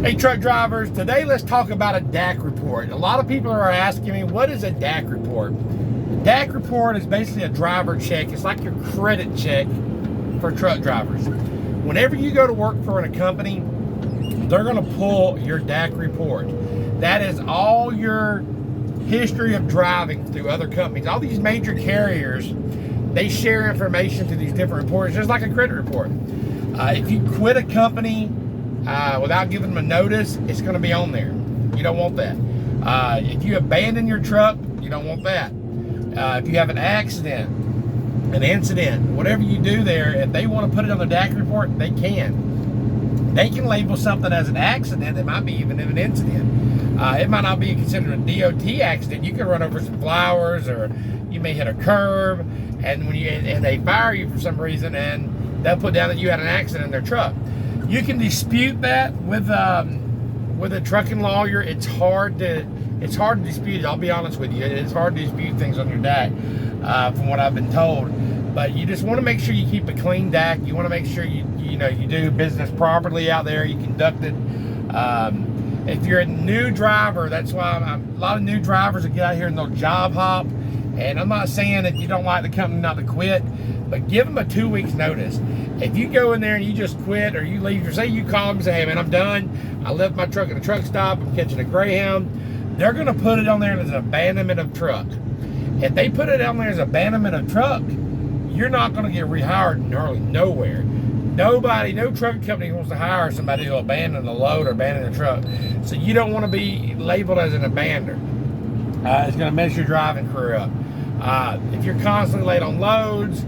Hey truck drivers, today let's talk about a D.A.C report. A lot of people are asking me, what is a D.A.C report? D.A.C report is basically a driver check. It's like your credit check for truck drivers. Whenever you go to work for a company, they're gonna pull your D.A.C report. That is all your history of driving through other companies. All these major carriers, they share information to these different reports, just like a credit report. If you quit a company without giving them a notice, it's going to be on there. You don't want that. If you abandon your truck, you don't want that. If you have an accident, an incident, whatever you do there, if they want to put it on the D.A.C report, they can. They can label something as an accident. It might be even an incident. It might not be considered a DOT accident. You can run over some flowers, or you may hit a curb, and when they fire you for some reason, and they'll put down that you had an accident in their truck. You can dispute that with a trucking lawyer. It's hard to dispute it. I'll be honest with you. It's hard to dispute things on your D.A.C. From what I've been told. But you just want to make sure you keep a clean D.A.C. You want to make sure you do business properly out there. You conduct it. If you're a new driver, that's why a lot of new drivers will get out here and they'll job hop. And I'm not saying if you don't like the company not to quit, but give them a 2 weeks notice. If you go in there and you just quit, or you leave, or say you call them and say, hey man, I'm done. I left my truck at a truck stop. I'm catching a Greyhound. They're gonna put it on there as an abandonment of truck. If they put it on there as abandonment of truck, you're not gonna get rehired nowhere. Nobody, no trucking company wants to hire somebody who'll abandon the load or abandon the truck. So you don't want to be labeled as an abandoner. It's going to mess your driving career up. If you're constantly late on loads,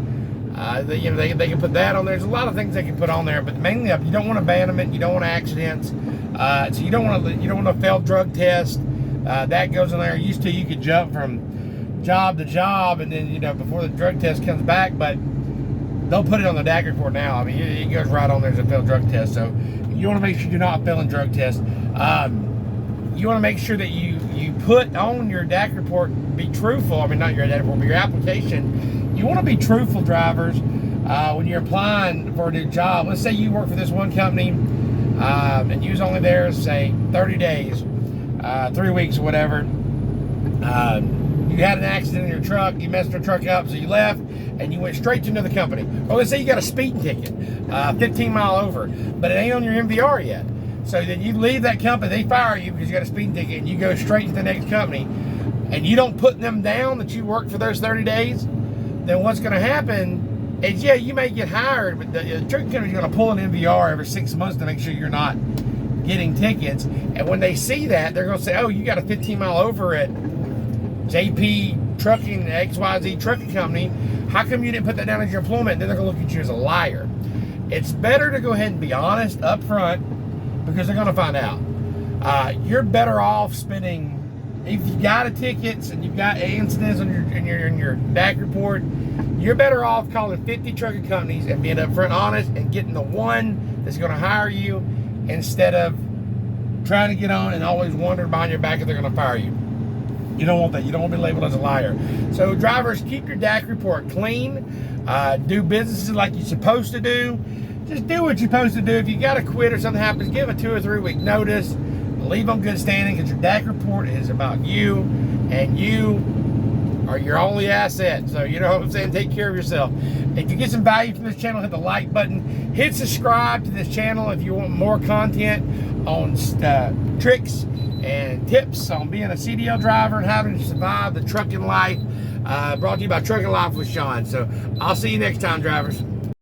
they can put that on there. There's a lot of things they can put on there, but mainly you don't want abandonment, you don't want accidents, so you don't want a failed drug test. That goes in there. Used to, you could jump from job to job, and then before the drug test comes back, but they'll put it on the D.A.C report now. I mean, it goes right on there as a failed drug test. So you want to make sure you're not failing drug tests. You want to make sure that you put on your D.A.C report, be truthful. I mean, not your D.A.C report, but your application. You want to be truthful, drivers, when you're applying for a new job. Let's say you work for this one company, and you was only there, say, 30 days, 3 weeks or whatever. You had an accident in your truck, you messed your truck up, so you left, and you went straight to another company. Or let's say you got a speeding ticket, 15 mile over, but it ain't on your MVR yet. So then you leave that company, they fire you because you got a speeding ticket, and you go straight to the next company, and you don't put them down that you worked for those 30 days, then what's going to happen is, yeah, you may get hired, but the trucking company's going to pull an MVR every 6 months to make sure you're not getting tickets. And when they see that, they're going to say, oh, you got a 15 mile over at JP Trucking, XYZ Trucking Company. How come you didn't put that down as your employment? And then they're going to look at you as a liar. It's better to go ahead and be honest up front, because they're going to find out. You're better off spending, if you got a tickets and you've got incidents in your D.A.C report, you're better off calling 50 trucking companies and being upfront honest and getting the one that's going to hire you, instead of trying to get on and always wondering behind your back if they're going to fire you. You don't want that. You don't want to be labeled as a liar. So drivers, keep your D.A.C report clean. Do businesses like you're supposed to do. Just do what you're supposed to do. If you got to quit or something happens, give a 2 or 3 week notice. Leave on good standing, because your D.A.C report is about you, and you are your only asset. So you know what I'm saying? Take care of yourself. If you get some value from this channel, hit the like button. Hit subscribe to this channel if you want more content on tricks and tips on being a CDL driver and having to survive the trucking life. Brought to you by Trucking Life with Sean. So I'll see you next time, drivers.